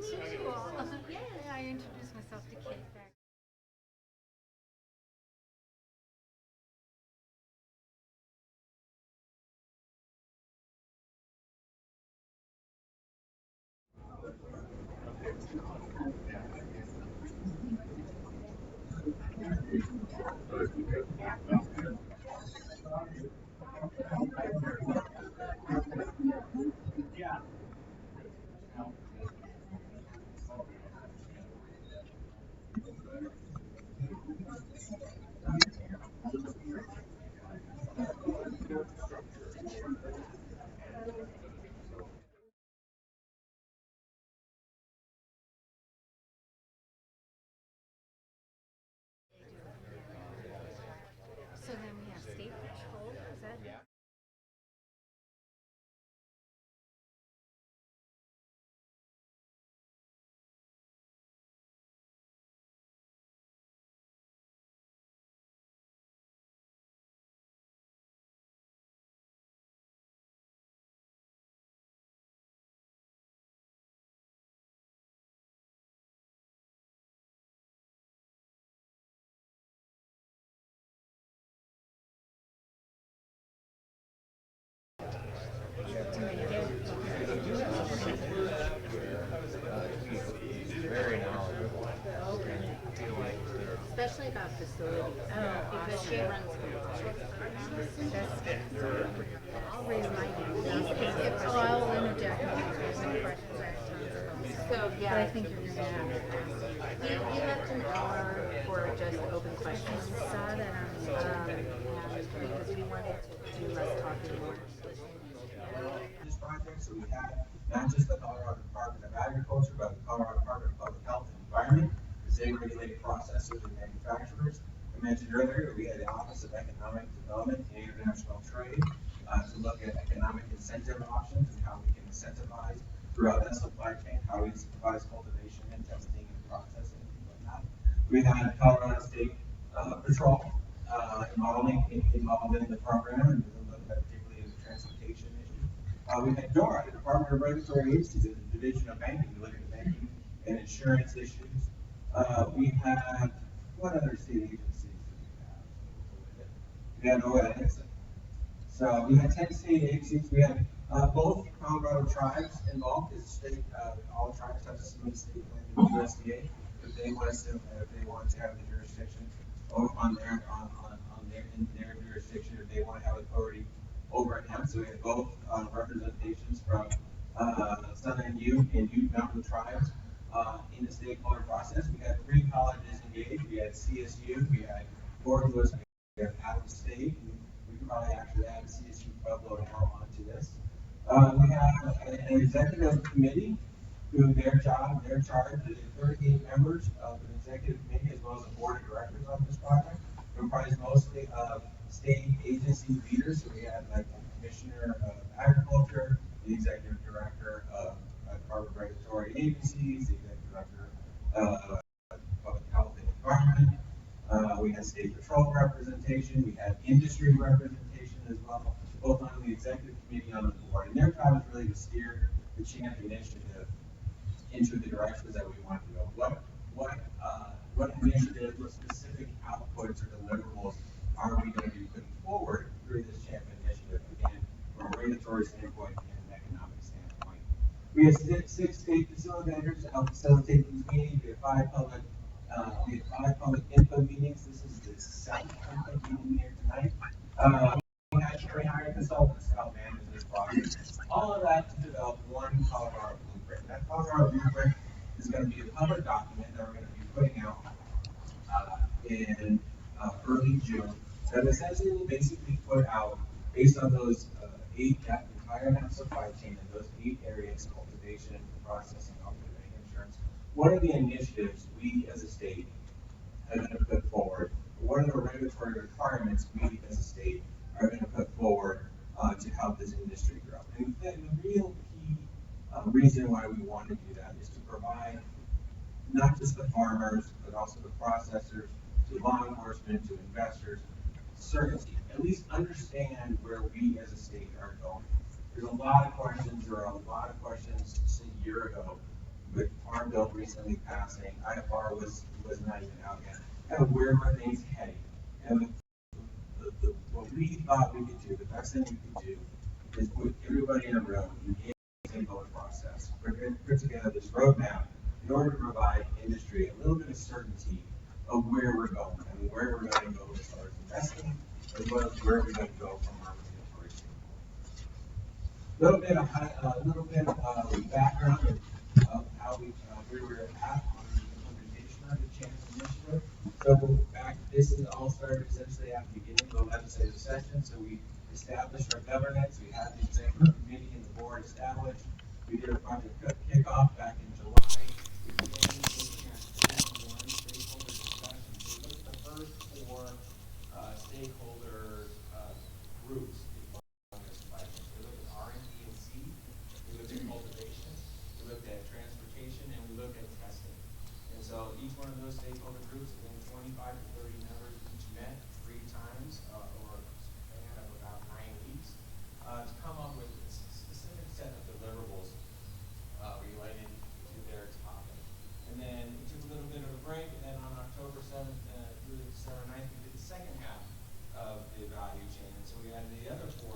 unusual. Yeah, I introduced myself to Kate back. So then we have state patrol. Is that? Yeah. To make it. Very knowledgeable. Especially about facilities. Oh, Because she runs. I'll raise my hand. If I'll interject if there's any questions I have time. So, But I yeah, think you're gonna have to ask. we left an hour for just open questions. I saw that on the Because we wanted to do less talking, more listening. This project, so we had not just the Colorado Department of Agriculture, but the Colorado Department of Public Health and Environment, because they regulate processors and manufacturers. I mentioned earlier, we had the Office of Economic Development and International Trade to look at economic incentive options and how we can incentivize throughout that supply chain, how we incentivize cultivation and testing and processing, things like that. We had Colorado State Patrol involved in the program, and we looked at particularly the transportation issue. We had DORA, the Department of Regulatory Agencies, in the Division of Banking, to look at banking and insurance issues. We had, what other state agencies did we have? We had OED. So we had 10 state agencies. We had both Colorado tribes involved. As state, all tribes have to submit state plan to the USDA if they want to have the jurisdiction in their jurisdiction, if they want to have authority over hemp. So we had both representations from Southern Ute and Ute Mountain tribes in the stakeholder process. We had 3 colleges engaged. We had CSU, we had Fort Lewis, we had Adams State. And we could probably actually add CSU Pueblo now onto this. We have an executive committee who their charge is 38 members of an executive committee as well as a board of directors on this project, comprised mostly of state agency leaders. So we had like the commissioner of agriculture, the executive director of Department of Regulatory Agencies, the executive director of public health and environment. We had state patrol representation. We had industry representation as well, both on the executive committee and on the board. And their job is really to steer the champ initiative into the directions that we want to go. What initiatives, what specific outputs or deliverables are we going to be putting forward through this champ initiative? Again, from a regulatory standpoint and an economic standpoint. We have six state facilitators to help facilitate these meetings. We have five public input meetings. This is the seventh input meeting here tonight. We had very hired consultants to help manage this project. All of that to develop one Colorado blueprint. That Colorado blueprint is going to be a public document that we're going to be putting out in early June. That essentially will basically put out, based on those that entire hemp supply chain and those 8 areas: cultivation, processing, cultivation, insurance. What are the initiatives we as a state are going to put forward? What are the regulatory requirements we as a state are going to put forward to help this industry grow? And the real key reason why we want to do that is to provide not just the farmers, but also the processors, to law enforcement, to investors, certainty, at least understand where we as a state are going. There's a lot of questions, there are a lot of questions just a year ago with Farm Bill recently passing, IFR was not even out yet. Kind of where were things heading? And what we thought we could do, the best thing we could do, is put everybody in a room, engage in the voting process. We're going to put together this roadmap in order to provide industry a little bit of certainty of where we're going and where we're going to go as far as investing, as well as where we're going to go from our regulatory standpoint. A little bit of background of how where we're at on the implementation of the Chance Initiative. So this is all started essentially at the beginning of the legislative session. So we established our governance. We had the executive committee and the board established. We did a project kickoff back in July. We began looking at one stakeholder discussion. So we looked at the first four stakeholder groups on this question. We looked at R&D and C. We looked at cultivation. We looked at transportation, and we looked at testing. And so each one of those stakeholder groups, again, 25 to 30 members each met 3 times over a span of about 9 weeks to come up with a specific set of deliverables related to their topic. And then we took a little bit of a break, and then on October 7th through December 9th, we did the second half of the value chain. And so we had the other 4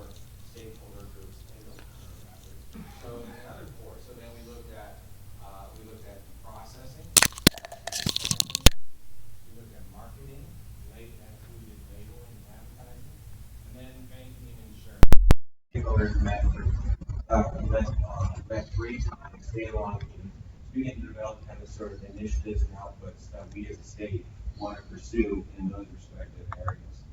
stakeholder groups in the so the other 4. So then we looked at processing, we looked at marketing, that included labeling and advertising, and then banking and insurance. Stakeholders met 3 times, stayed along and begin to develop kind of sort of initiatives and outputs that we as a state want to pursue in those respective areas.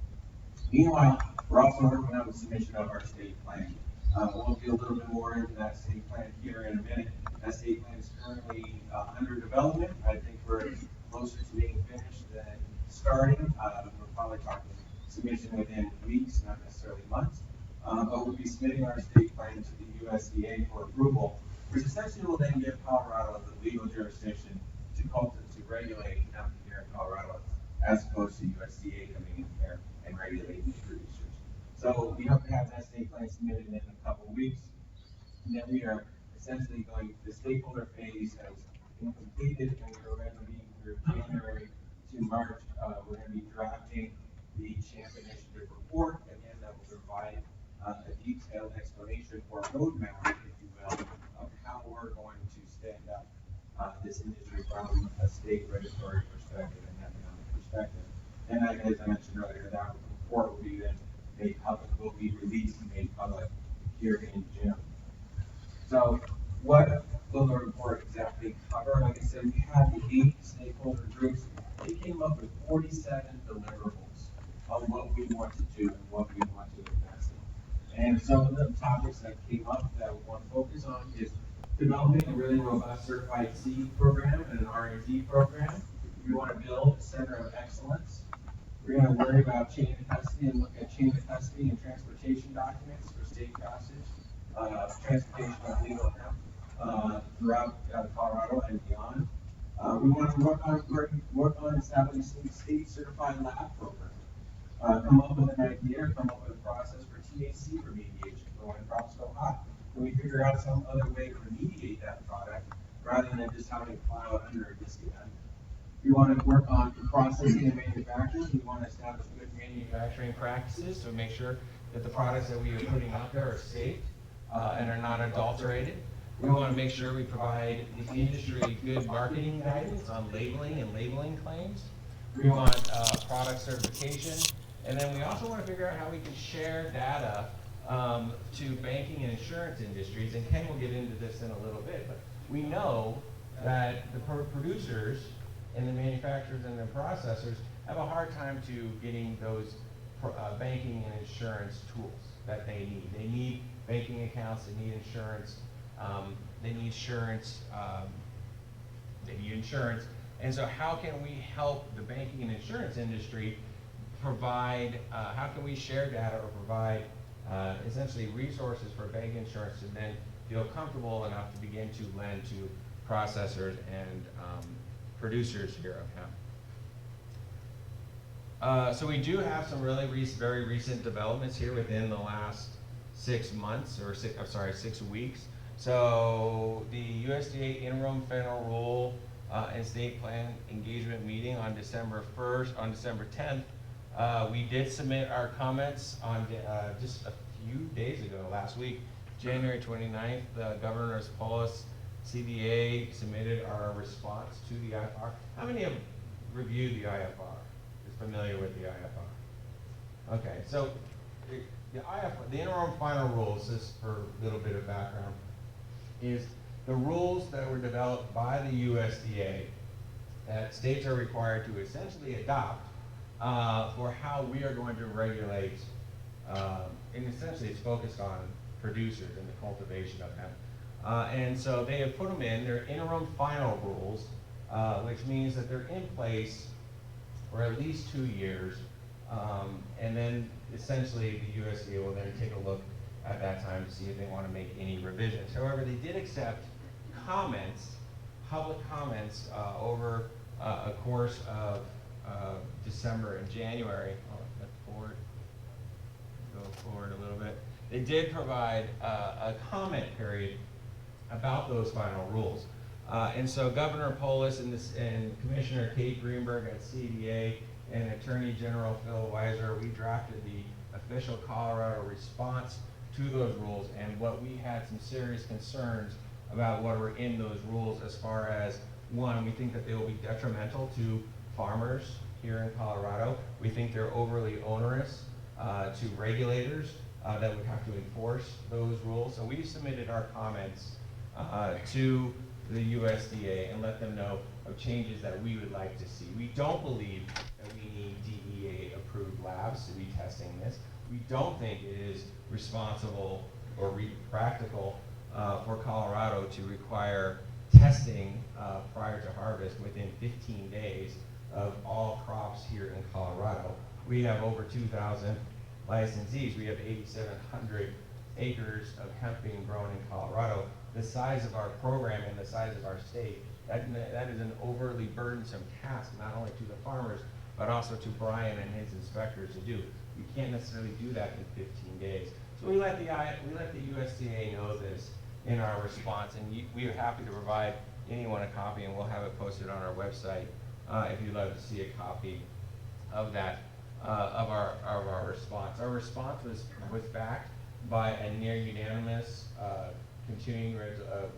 Meanwhile, we're also working on the submission of our state plan. We'll get a little bit more into that state plan here in a minute. That state plan is currently under development. I think we're closer to being finished than starting. We're probably talking submission within weeks, not necessarily months. But we'll be submitting our state plan to the USDA for approval, which essentially will then give Colorado the legal jurisdiction to regulate hemp here in Colorado, as opposed to USDA coming in here and regulating the producers. So we hope to have that state plan submitted in a couple of weeks. And then we are essentially the stakeholder phase has been completed, and we're going to be through January to March. We're going to be drafting the Champ Initiative report. Again, that will provide a detailed explanation or roadmap, if you will, of how we're going to stand up this industry from a state regulatory perspective and economic perspective. And as I mentioned earlier, that report will be then made public, will be released and made public here in June. So what will the report exactly cover? Like I said, we had the 8 stakeholder groups. They came up with 47 deliverables on what we want to do and what we want to invest in. And some of the topics that came up that we want to focus on is developing a really robust certified seed program and an R&D program. We want to build a center of excellence. We're going to worry about chain of custody and look at chain of custody and transportation documents for state passage, transportation of legal hemp throughout Colorado and beyond. We want to work on establishing a state certified lab program. Come up with an idea, come up with a process for THC remediation for when crops go hot. Can we figure out some other way to remediate that product rather than just having it plow it under a discount? We want to work on processing and manufacturing. We want to establish good manufacturing practices to make sure that the products that we are putting out there are safe and are not adulterated. We want to make sure we provide the industry good marketing guidance on labeling and labeling claims. We want product certification. And then we also want to figure out how we can share data to banking and insurance industries. And Ken will get into this in a little bit. But we know that the producers and the manufacturers and the processors have a hard time to getting those banking and insurance tools that they need. They need banking accounts, they need insurance, they need insurance. And so how can we help the banking and insurance industry provide, how can we share data or provide essentially resources for bank insurance to then feel comfortable enough to begin to lend to processors and producers here of hemp. So we do have some really very recent developments here within the last 6 months, or 6 weeks. So the USDA interim final rule and state plan engagement meeting on December 1st, on December 10th, we did submit our comments on just a few days ago, last week, January 29th. The Governor's Polis CDA submitted our response to the IFR. How many have reviewed the IFR? Is familiar with the IFR? Okay, so the IFR, the interim final rules, just for a little bit of background, is the rules that were developed by the USDA that states are required to essentially adopt for how we are going to regulate, and essentially it's focused on producers and the cultivation of hemp. And so they have put them in, they're interim final rules, which means that they're in place for at least 2 years, and then essentially the USDA will then take a look at that time to see if they want to make any revisions. However, they did accept comments, public comments, over a course of December and January. Go forward a little bit. They did provide a comment period about those final rules. And so Governor Polis and Commissioner Kate Greenberg at CDA and Attorney General Phil Weiser, we drafted the official Colorado response to those rules, and what we had some serious concerns about what were in those rules as far as, one, we think that they will be detrimental to farmers here in Colorado. We think they're overly onerous to regulators that would have to enforce those rules. So we submitted our comments to the USDA and let them know of changes that we would like to see. We don't believe that we need DEA approved labs to be testing this. We don't think it is responsible or practical for Colorado to require testing prior to harvest within 15 days of all crops here in Colorado. We have over 2,000 licensees. We have 8,700 acres of hemp being grown in Colorado. The size of our program and the size of our state, that is an overly burdensome task, not only to the farmers, but also to Brian and his inspectors to do. You can't necessarily do that in 15 days. So we let the USDA know this in our response, and we are happy to provide anyone a copy, and we'll have it posted on our website if you'd like to see a copy of that, of our response. Our response was backed by a near unanimous continuing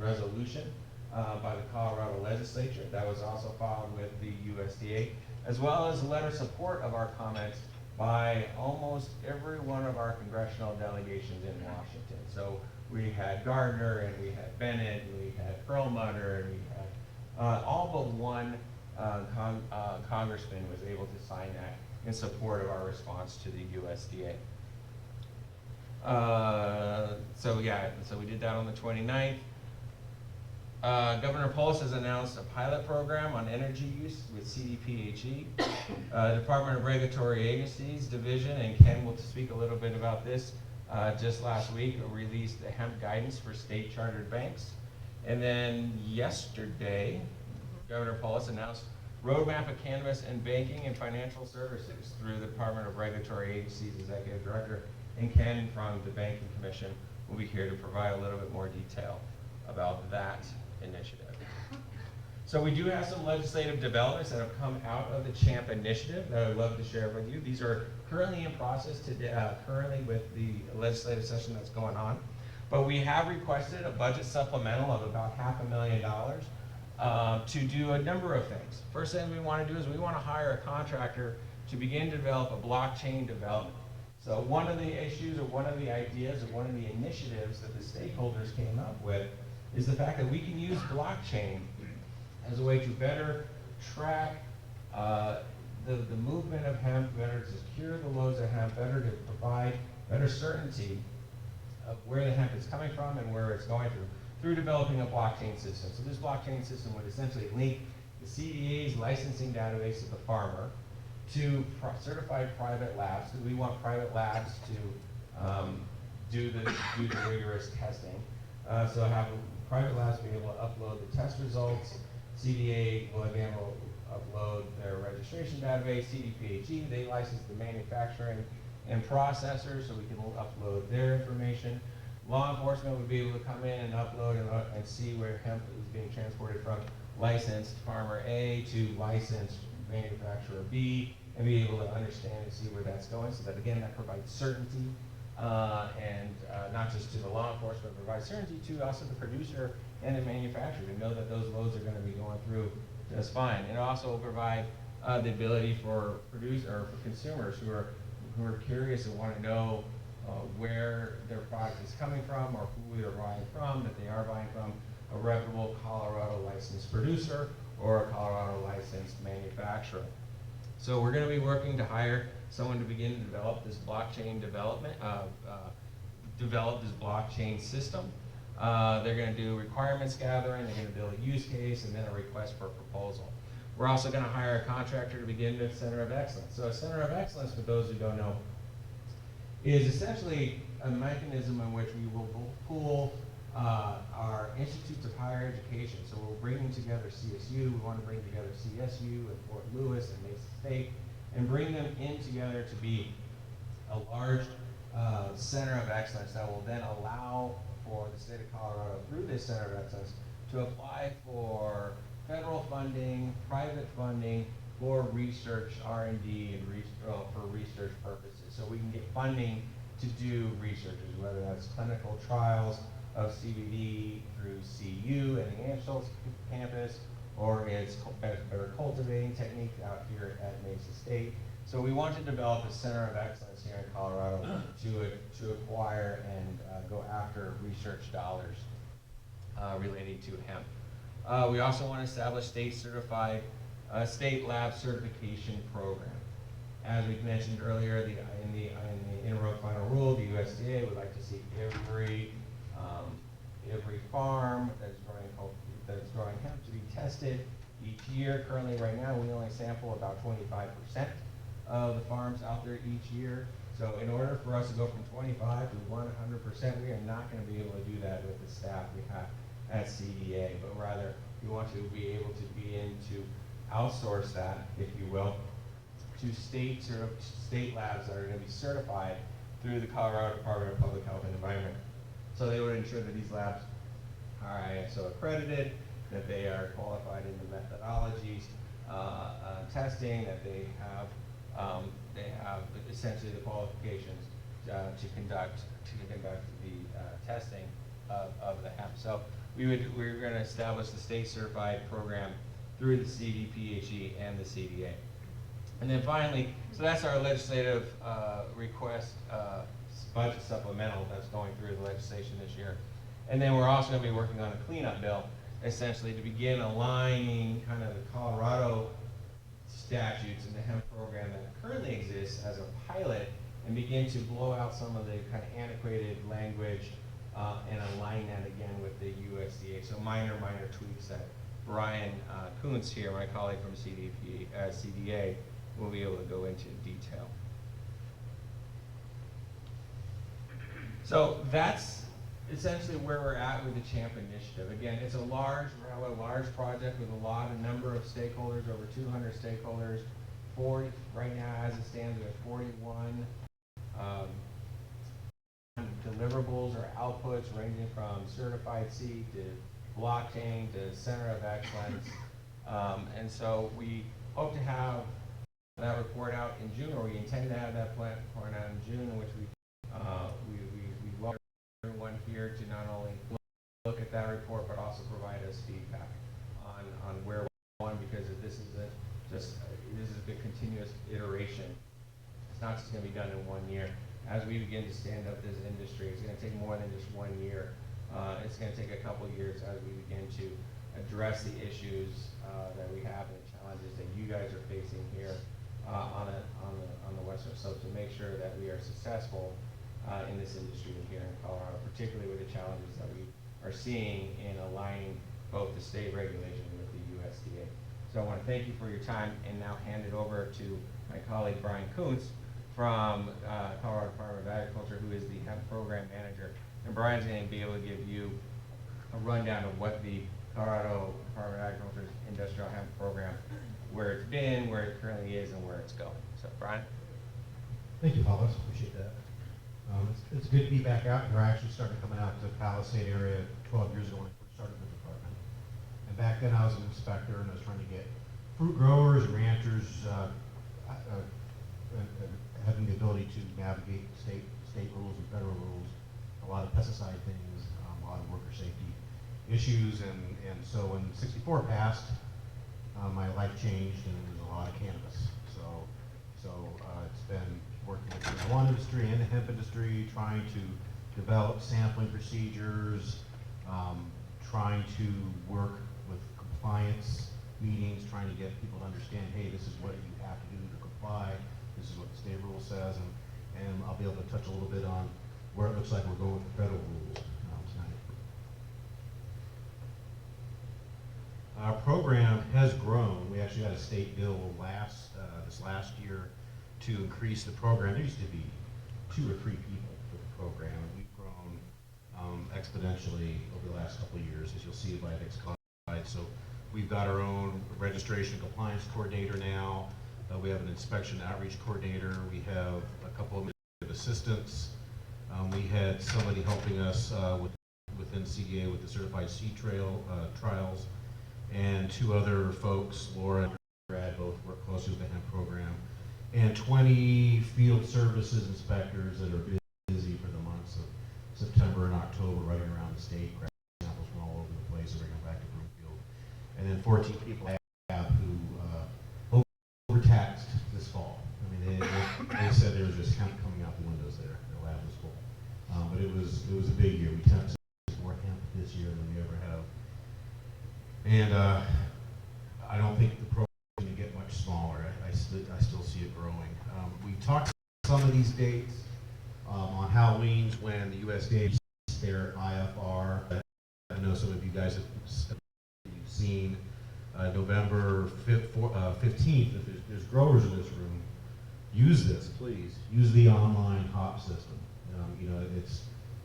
resolution by the Colorado legislature that was also filed with the USDA, as well as a letter of support of our comments by almost every one of our congressional delegations in Washington. So we had Gardner, and we had Bennett, and we had Perlmutter, and we had all but one congressman was able to sign that in support of our response to the USDA. So we did that on the 29th. Governor Polis has announced a pilot program on energy use with CDPHE. Department of Regulatory Agencies Division, and Ken will speak a little bit about this, just last week released the hemp guidance for state chartered banks. And then yesterday, Governor Polis announced roadmap of cannabis and banking and financial services through the Department of Regulatory Agencies Executive Director, and Ken from the Banking Commission will be here to provide a little bit more detail about that initiative. So we do have some legislative developments that have come out of the CHAMP initiative that I'd love to share with you. These are currently in process today, currently with the legislative session that's going on. But we have requested a budget supplemental of about $500,000 to do a number of things. First thing we want to do is we want to hire a contractor to begin to develop a blockchain development. So one of the issues, or one of the ideas, or one of the initiatives that the stakeholders came up with is the fact that we can use blockchain as a way to better track the movement of hemp, better to secure the loads of hemp, better to provide better certainty of where the hemp is coming from and where it's going through developing a blockchain system. So this blockchain system would essentially link the CDA's licensing database of the farmer to certified private labs, because we want private labs to do the rigorous testing. So have private labs be able to upload the test results. CDA will again upload their registration database. CDPHE, they license the manufacturing and processors, so we can upload their information. Law enforcement would be able to come in and upload and see where hemp is being transported from licensed farmer A to licensed manufacturer B, and be able to understand and see where that's going, so that again, that provides certainty, and not just to the law enforcement, but provides certainty to also the producer and the manufacturer to know that those loads are going to be going through just fine. And it also will provide the ability for consumers who are curious and want to know where their product is coming from or who they're buying from, that they are buying from a reputable Colorado licensed producer or a Colorado licensed manufacturer. So we're going to be working to hire someone to begin to develop this blockchain develop this blockchain system. They're going to do requirements gathering, they're going to build a use case, and then a request for proposal. We're also going to hire a contractor to begin the Center of Excellence. So a Center of Excellence, for those who don't know, is essentially a mechanism in which we will pool our institutes of higher education. So we're bringing together CSU, we want to bring together CSU and Fort Lewis and Mesa State, and bring them in together to be a large center of excellence that will then allow for the state of Colorado, through this center of excellence, to apply for federal funding, private funding for research, R&D, and for research purposes. So we can get funding to do research, whether that's clinical trials of CBD through CU and the Angels campus, or it's better cultivating techniques out here at Mesa State. So we want to develop a center of excellence here in Colorado to acquire and go after research dollars relating to hemp. We also want to establish state-certified, state lab certification program. As we mentioned earlier, in the inroad final rule, the USDA would like to see every farm that's growing hemp to be tested each year. Currently, right now, we only sample about 25% of the farms out there each year. So in order for us to go from 25 to 100%, we are not going to be able to do that with the staff we have at CDA, but rather we want to be able to begin to outsource that, if you will, to state labs that are going to be certified through the Colorado Department of Public Health and Environment. So they would ensure that these labs are ISO accredited, that they are qualified in the methodologies, testing, that they have essentially the qualifications to conduct the testing of the hemp. So we're going to establish the state certified program through the CDPHE and the CDA. And then finally, so that's our legislative request budget supplemental that's going through the legislation this year. And then we're also going to be working on a cleanup bill, essentially to begin aligning kind of the Colorado statutes and the hemp program that currently exists as a pilot, and begin to blow out some of the kind of antiquated language and align that again with the USDA. So minor tweaks that Brian Kuntz here, my colleague from CDA, will be able to go into detail. So that's essentially where we're at with the CHAMP initiative. Again, it's a large project with a number of stakeholders, over 200 stakeholders. Right now, as it stands, we have 41 deliverables or outputs ranging from certified seed to blockchain to center of excellence. And so we hope to have that report out in June, or we intend to have that report out in June, in which we welcome everyone here to not only look at that report, but also provide us feedback on where we're going, because this is a continuous iteration. It's not just going to be done in 1 year. As we begin to stand up this industry, it's going to take more than just 1 year. It's going to take a couple years as we begin to address the issues that we have and the challenges that you guys are facing here on the Western Slope, to make sure that we are successful in this industry here in Colorado, particularly with the challenges that we are seeing in aligning both the state regulation with the USDA. So I want to thank you for your time, and now hand it over to my colleague Brian Kuntz from Colorado Department of Agriculture, who is the hemp program manager. And Brian's going to be able to give you a rundown of what the Colorado Department of Agriculture's industrial hemp program, where it's been, where it currently is, and where it's going. So Brian. Thank you, Hollis. Appreciate that. It's good to be back out here. I actually started coming out to Palisade area 12 years ago when I first started the department. And back then I was an inspector and I was trying to get fruit growers and ranchers having the ability to navigate state rules and federal rules, a lot of pesticide things, a lot of worker safety issues. And so when 64 passed, my life changed and there's a lot of cannabis. So it's been working with the marijuana industry and the hemp industry, trying to develop sampling procedures, trying to work with compliance meetings, trying to get people to understand, hey, this is what you have to do to comply, this is what the state rule says, and I'll be able to touch a little bit on where it looks like we're going with the federal rules tonight. Our program has grown. We actually had a state bill this last year to increase the program. There used to be 2 or 3 people for the program, and we've grown exponentially over the last couple of years, as you'll see by the next slide. So we've got our own registration compliance coordinator now. We have an inspection outreach coordinator. We have a couple of assistants. We had somebody helping us within CDA with the certified seed trials, and 2 other folks, Laura and Brad, both work closely with the hemp program, and 20 field services inspectors that are busy for the months of September and October, running around the state, grabbing samples from all over the place and bringing them back to Broomfield. And then 14 people I have who overtaxed this fall. I mean, they said there was just hemp coming out the windows there. Their lab was full. But it was a big year. We tested more hemp this year than we ever have. And I don't think the program is going to get much smaller. I still see it growing. We talked about some of these dates on Halloween's when the USDA is their IFR. I know some of you guys have seen November 15th. If there's growers in this room, use this, please. Use the online hop system. You know,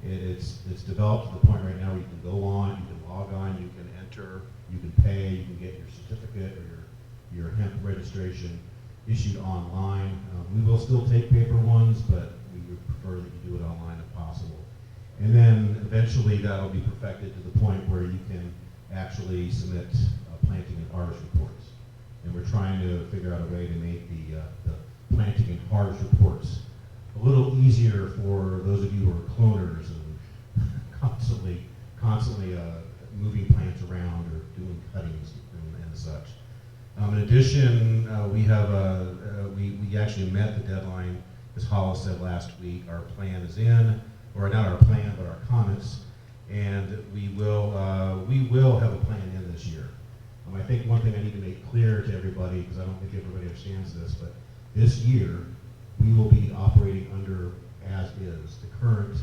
it's developed to the point right now where you can go on, you can log on, you can enter, you can pay, you can get your certificate or your hemp registration issued online. We will still take paper ones, but we would prefer that you do it online if possible. And then eventually that'll be perfected to the point where you can actually submit planting and harvest reports. And we're trying to figure out a way to make the planting and harvest reports a little easier for those of you who are cloners and constantly moving plants around or doing cuttings and such. In addition, we actually met the deadline, as Hollis said last week. Our plan is in, or not our plan, but our comments, and we will have a plan in this year. I think one thing I need to make clear to everybody, because I don't think everybody understands this, but this year we will be operating under, as is, the current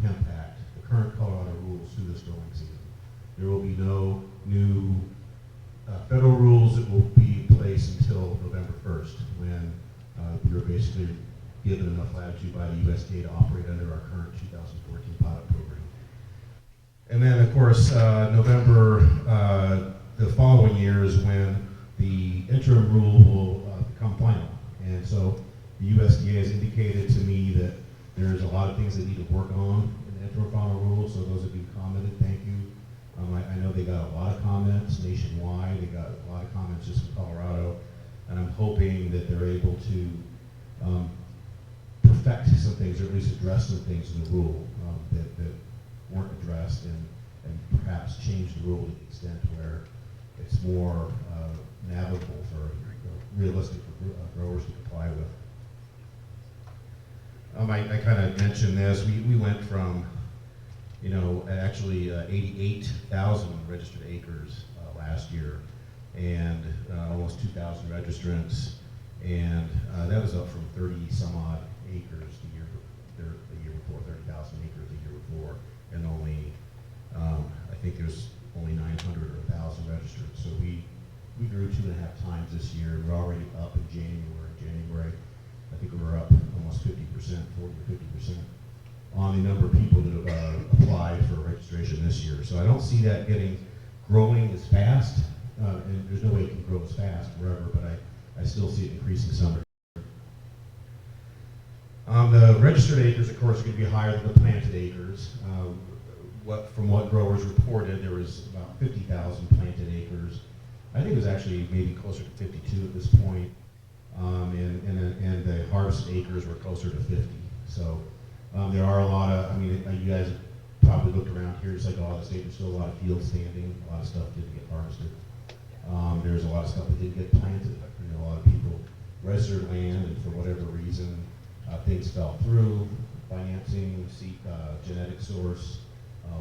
Hemp Act, the current Colorado rules through this growing season. There will be no new federal rules that will be in place until November 1st, when we were basically given enough latitude by the USDA to operate under our current 2014 pilot program. And then, of course, November, the following year is when the interim rule will become final. And so the USDA has indicated to me that there's a lot of things they need to work on in the interim final rule. So those of you who commented, thank you. I know they got a lot of comments nationwide. They got a lot of comments just in Colorado. And I'm hoping that they're able to perfect some things, or at least address some things in the rule that weren't addressed, and perhaps change the rule to the extent where it's more navigable for, realistic for growers to comply with. I kind of mentioned this. We went from, actually 88,000 registered acres last year, and almost 2,000 registrants, and that was up from 30 some odd acres the year before, 30,000 acres the year before, and only I think there's only 900 or 1,000 registered. So we grew 2.5 times this year. We're already up in January. I think we're up almost 50%, 40 or 50% on the number of people that have applied for registration this year. So I don't see that growing as fast, and there's no way it can grow as fast forever, but I still see it increasing some. The registered acres, of course, are going to be higher than the planted acres. From what growers reported, there was about 50,000 planted acres. I think it was actually maybe closer to 52 at this point, and the harvested acres were closer to 50. So there are a lot of, I mean, you guys have probably looked around here, just like all the state, there's still a lot of field standing, a lot of stuff didn't get harvested. There's a lot of stuff that didn't get planted. You know, a lot of people registered land, and for whatever reason, things fell through, financing, genetic source,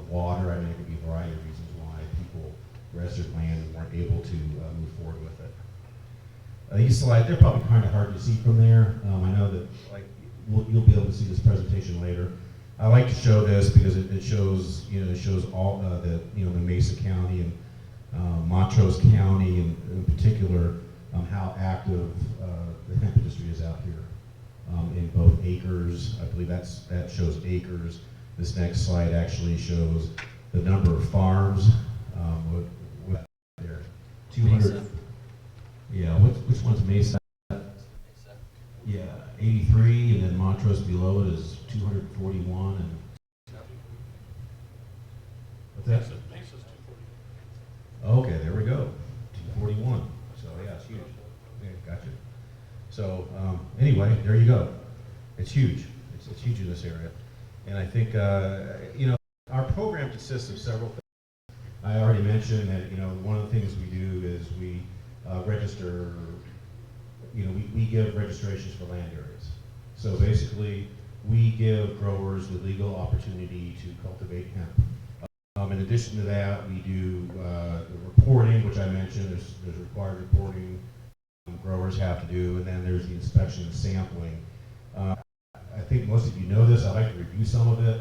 water. I mean, it could be a variety of reasons why people registered land and weren't able to move forward with it. These slides, they're probably kind of hard to see from there. I know that you'll be able to see this presentation later. I like to show this because it shows, it shows all the Mesa County and Montrose County in particular, how active the hemp industry is out here in both acres. I believe that shows acres. This next slide actually shows the number of farms. What there? 200. Mesa. Yeah. Which one's Mesa? Mesa. Yeah, 83, and then Montrose below it is 241. And what's that? Mesa's 240. Okay, there we go. 241. So yeah, it's huge. Yeah, gotcha. So anyway, there you go. It's huge. It's huge in this area. And I think, our program consists of several things. I already mentioned that, one of the things we do is we register, we give registrations for land areas. So basically, we give growers the legal opportunity to cultivate hemp. In addition to that, we do the reporting, which I mentioned. There's required reporting growers have to do, and then there's the inspection and sampling. I think most of you know this. I'd like to review some of it.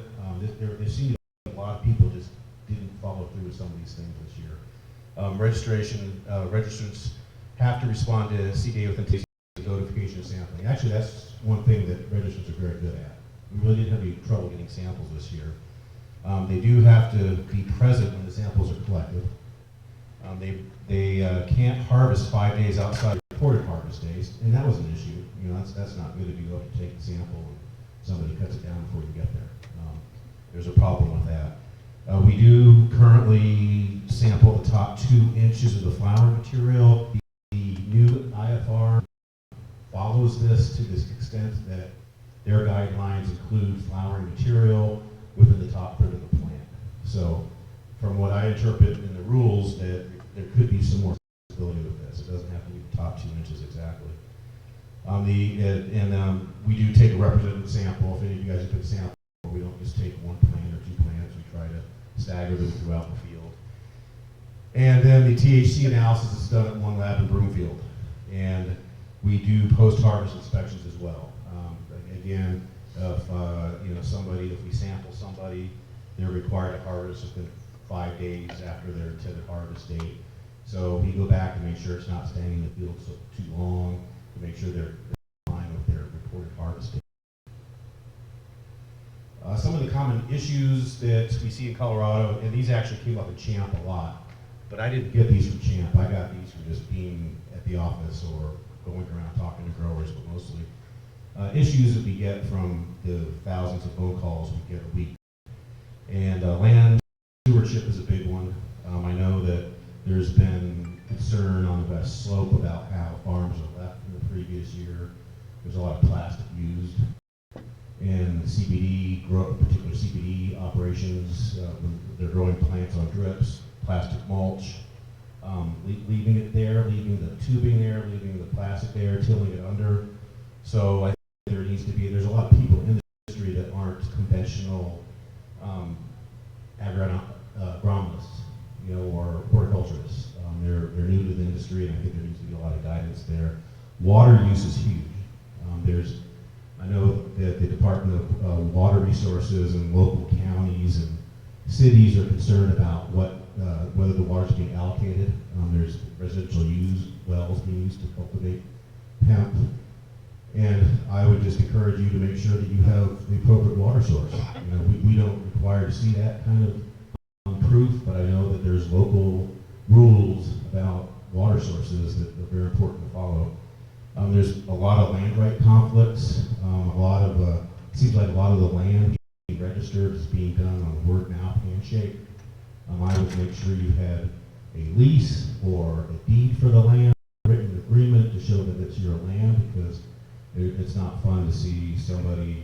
There seems to be a lot of people just didn't follow through with some of these things this year. Registrants have to respond to CDA authentication, notification, and sampling. Actually, that's one thing that registrants are very good at. We really didn't have any trouble getting samples this year. They do have to be present when the samples are collected. They can't harvest 5 days outside of reported harvest days, and that was an issue. That's not good if you go up to take the sample and somebody cuts it down before you get there. There's a problem with that. We do currently sample the top 2 inches of the flowering material. The new IFR follows this to this extent that their guidelines include flowering material within the top third of the plant. So from what I interpret in the rules, that there could be some more flexibility with this. It doesn't have to be the top 2 inches exactly. We do take a representative sample. If any of you guys have took a sample, we don't just take 1 plant or 2 plants. We try to stagger them throughout the field. And then the THC analysis is done at one lab in Broomfield. And we do post-harvest inspections as well. Again, if we sample somebody, they're required to harvest within 5 days after their intended harvest date. So we go back and make sure it's not staying in the field so too long, to make sure they're in line with their reported harvest date. Some of the common issues that we see in Colorado, and these actually came up in CHAMP a lot, but I didn't get these from CHAMP. I got these from just being at the office or going around talking to growers, but mostly issues that we get from the thousands of phone calls we get a week. And land stewardship is a big one. I know that there's been concern on the west slope about how farms are left in the previous year. There's a lot of plastic used. And CBD, particular CBD operations, when they're growing plants on drips, plastic mulch, leaving it there, leaving the tubing there, leaving the plastic there, tilling it under. So I think there's a lot of people in the industry that aren't conventional agronomists, or horticulturists. They're new to the industry, and I think there needs to be a lot of guidance there. Water use is huge. I know that the Department of Water Resources and local counties and cities are concerned about whether the water is being allocated. There's residential wells being used to cultivate hemp. And I would just encourage you to make sure that you have the appropriate water source. We don't require to see that kind of proof, but I know that there's local rules about water sources that are very important to follow. There's a lot of land right conflicts. It seems like a lot of the land being registered is being done on word mouth handshake. I would make sure you had a lease or a deed for the land, written agreement to show that it's your land, because it's not fun to see somebody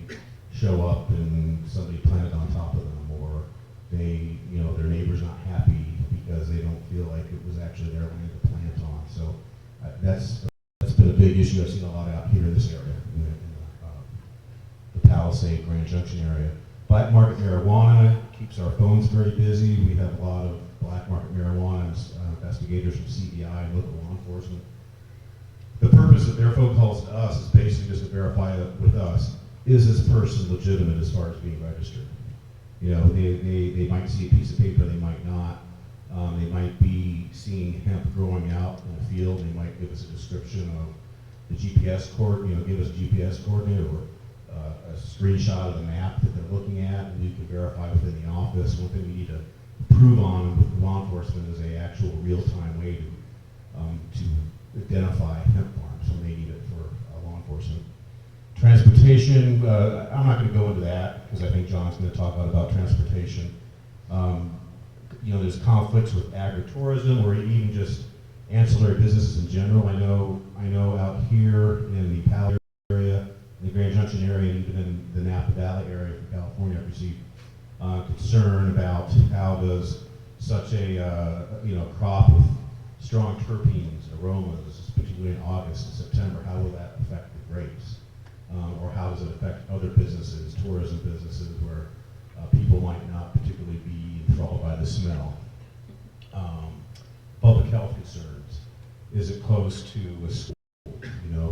show up and somebody planted on top of them, or their neighbor's not happy because they don't feel like it was actually their land to plant on. So that's been a big issue. I've seen a lot out here in this area, in the Palisade, Grand Junction area. Black market marijuana keeps our phones very busy. We have a lot of black market marijuana investigators from CBI and local law enforcement. The purpose of their phone calls to us is basically just to verify with us, is this person legitimate as far as being registered? They might see a piece of paper, they might not. They might be seeing hemp growing out in a field. They might give us a description of the GPS give us a GPS coordinate or a screenshot of the map that they're looking at, and we can verify within the office. One thing we need to improve on with law enforcement is a actual real-time way to identify hemp farms when they need it for law enforcement. Transportation, I'm not going to go into that because I think John's going to talk about transportation. There's conflicts with agritourism or even just ancillary businesses in general. I know out here in the Palo area, in the Grand Junction area, and even in the Napa Valley area of California, I've received concern about how does such a crop with strong terpenes, aromas, particularly in August and September, how will that affect the grapes? Or how does it affect other businesses, tourism businesses, where people might not particularly be enthralled by the smell? Public health concerns. Is it close to a school?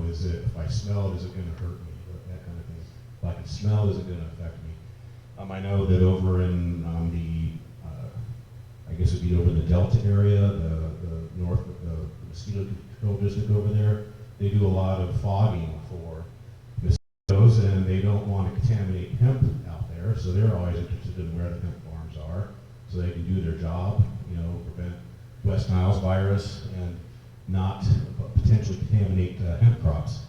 Is it, if I smell it, is it going to hurt me? That kind of thing. If I can smell, is it going to affect me? I know that over in I guess it'd be over in the Delta area, the north, the mosquito control district over there, they do a lot of fogging for mosquitoes, and they don't want to contaminate hemp out there, so they're always interested in where the hemp farms are, so they can do their job, prevent West Nile virus and not potentially contaminate hemp crops.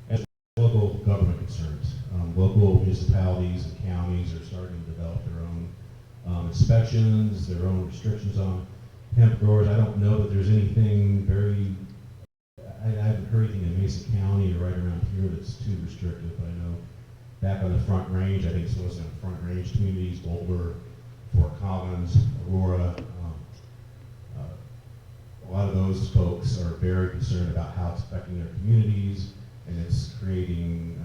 And local government concerns. Local municipalities and counties are starting to develop their own inspections, their own restrictions on hemp growers. I don't know that there's anything I haven't heard anything in Mesa County or right around here that's too restrictive, but I know back on the Front Range, I think it's mostly on the Front Range communities, Boulder, Fort Collins, Aurora, a lot of those folks are very concerned about how it's affecting their communities, and it's creating,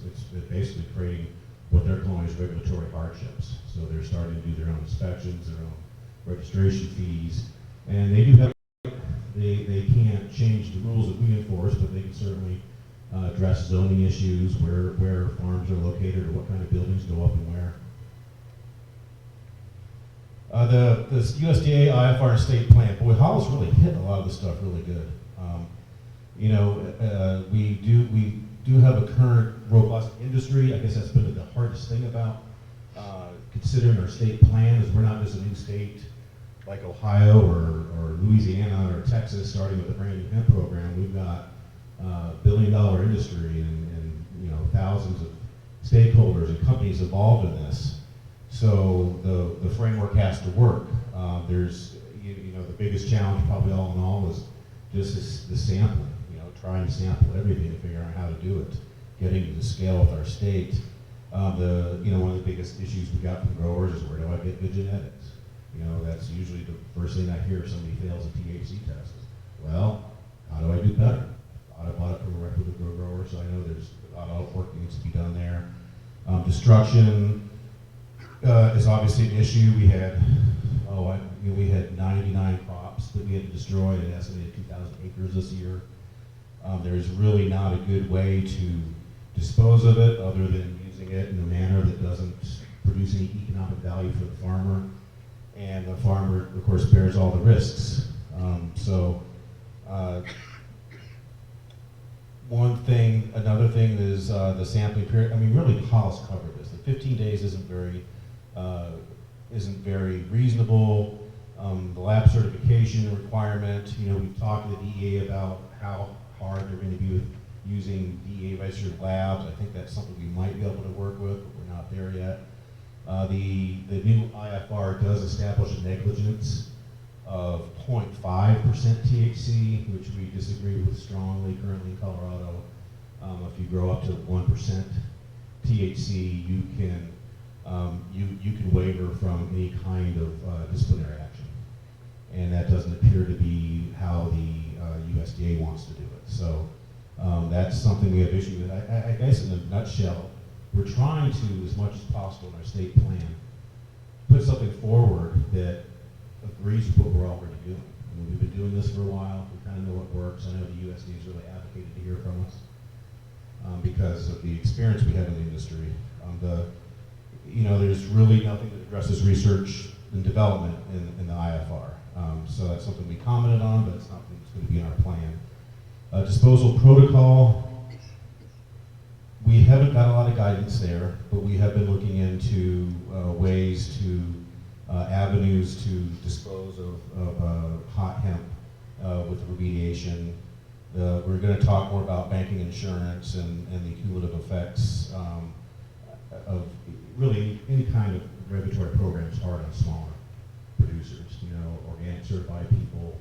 it's basically creating what they're calling as regulatory hardships. So they're starting to do their own inspections, their own registration fees, and they do have, they can't change the rules that we enforce, but they can certainly address zoning issues, where farms are located, or what kind of buildings go up and where. The USDA IFR state plan, boy, Hollis really hit a lot of this stuff really good. We do have a current robust industry. I guess that's been the hardest thing about considering our state plan is we're not just a new state like Ohio or Louisiana or Texas starting with a brand new hemp program. We've got a billion-dollar industry and thousands of stakeholders and companies involved in this. So the framework has to work. There's the biggest challenge probably all in all is just the sampling. Trying to sample everything and figure out how to do it, getting to the scale with our state. One of the biggest issues we got from growers is where do I get good genetics? That's usually the first thing I hear if somebody fails a THC test. Well, how do I do better? I bought it from a reputable grower, so I know there's a lot of work that needs to be done there. Destruction is obviously an issue. We had 99 crops that we had to destroy, and estimated 2,000 acres this year. There's really not a good way to dispose of it other than using it in a manner that doesn't produce any economic value for the farmer. And the farmer, of course, bears all the risks. Another thing is the sampling period. I mean, really, Hollis covered this. The 15 days isn't very reasonable. The lab certification requirement. We've talked to the DEA about how hard they're going to be with using DEA registered labs. I think that's something we might be able to work with, but we're not there yet. The new IFR does establish a negligence of 0.5% THC, which we disagree with strongly currently in Colorado. If you grow up to 1% THC, you can waiver from any kind of disciplinary action, and that doesn't appear to be how the USDA wants to do it. So that's something we have issue with. I guess in a nutshell, we're trying to, as much as possible in our state plan, put something forward that agrees with what we're already doing. I mean, we've been doing this for a while. We kind of know what works. I know the USDA has really advocated to hear from us because of the experience we have in the industry. There's really nothing that addresses research and development in the IFR. So that's something we commented on, but it's not something that's going to be in our plan. Disposal protocol, we haven't got a lot of guidance there, but we have been looking into ways to, avenues to dispose of hot hemp with remediation. We're going to talk more about banking insurance and the cumulative effects of really any kind of regulatory programs hard on smaller producers, organic certified people.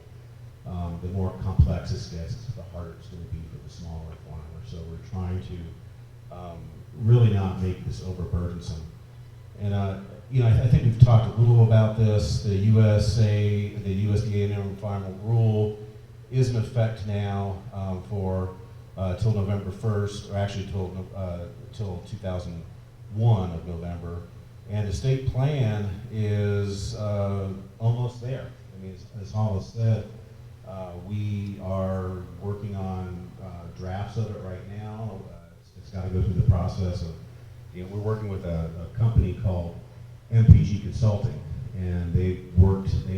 The more complex this gets, the harder it's going to be for the smaller farmers. So we're trying to really not make this overburdensome. And I think we've talked a little about this. The USDA minimum farm rule is in effect now for till November 1st, or actually till 2001 of November. And the state plan is almost there. I mean, as Hollis said, we are working on drafts of it right now. It's got to go through the process of, we're working with a company called MPG Consulting, and they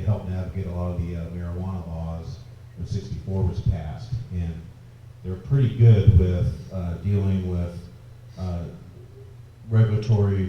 helped navigate a lot of the marijuana laws when 64 was passed, and they're pretty good with dealing with regulatory